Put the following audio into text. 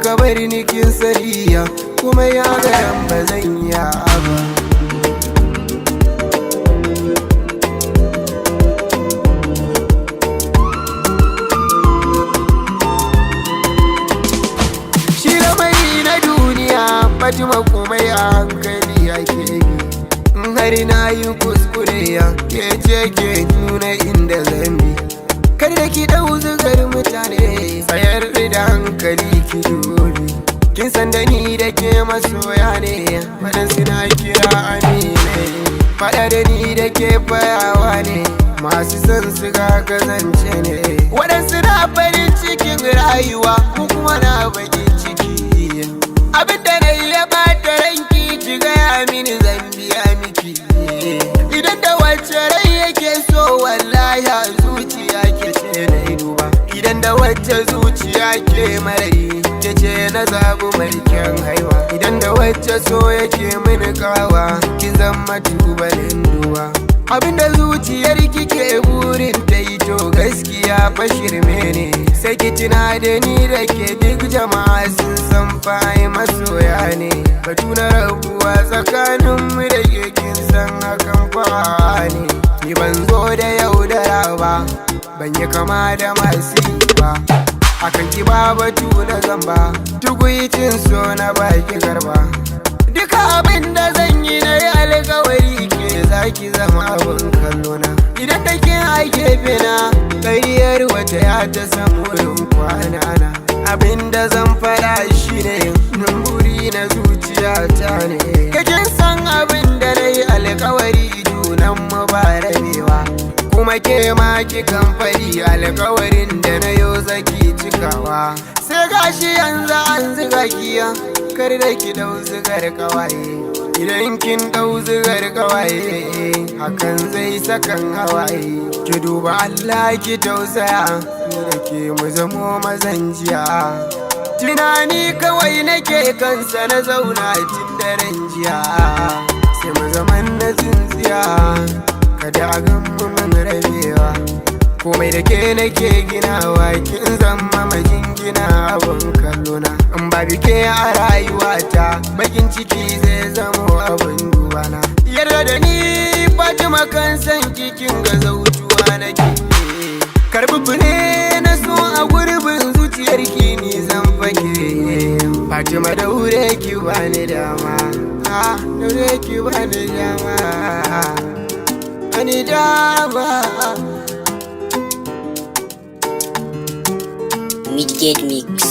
kika bari ni kin sariya kuma ya ga ba zan iya ba. Shi lamari na duniya Fatima komai a hankali yake bi. In har na yi kuskure ya ke ce ke nuna inda zan bi. Kar da ki dau zugar mutane, tsayar da hankali ki dubi. Kin san da ni da ke masoya ne, waɗansu na kira amine. Faɗa da ni da ke fayawa ne, masu son su ga kazance ne. Waɗansu na farin cikin rayuwa, ko kuma na bakin ciki. Abinda na yi ya ɓata ranki, ki gaya mini zan biya miki. Idan da wacce rai yake so wallahi a zuciya ke ce na yi duba. Idan da wacce zuciya ke marari ke ce na zaɓi mai kyan haiwa. Idan da wacce so yake mini kawa ki zama tubalin duwa. Abinda zuciyar kike burin ta yi to gaskiya fa shirme ne. Sai ki tuna da ni da ke duk jama'a sun san fa'i masoya ne. Batu na rabuwa tsakaninmu da ke kin san hakan fa ne. Ni ban zo da yaudara ba, ban yi kama da masu yi ba. Akan ki ba batu na zamba, tukuicin so na baki garba. Duka abin da zan yi na yi alkawari ke zaki zama abin kallona. Idan da kin a gefe na ƙaryar wata ya ta samu wurin kwanana. Abin da zan faɗa shi ne numburi na zuciyata ne. Kakin san abin da na yi alkawari junan mu ba rabewa. Kuma ke ma kikan faɗi alkawarin da na yau zaki cikawa. Sai gashi yanzu an ziga kiya, kar da ki dau zigar kawaye. Idan kin dau zigar kawaye hakan zai sakan hawaye. Ki duba Allah ki tausaya, ni da ke mu zamo mazan jiya. Tunani kawai nake kansa na zauna tun daren jiya. Sai mu zaman na tsintsiya, kada a gan mu mun rabewa. Komai da ke nake ginawa, kin zama majingina abin kallona. In ba bike a rayuwata, bakin ciki zai zamo abin dubana. Yarda da ni Fatima kan san kikin ga zautuwa nake. Karbi fure na so a gurbin zuciyar ki ni zan fake. Fatima daure ki bani dama, daure ki bani dama, bani dama. Midgate Mix.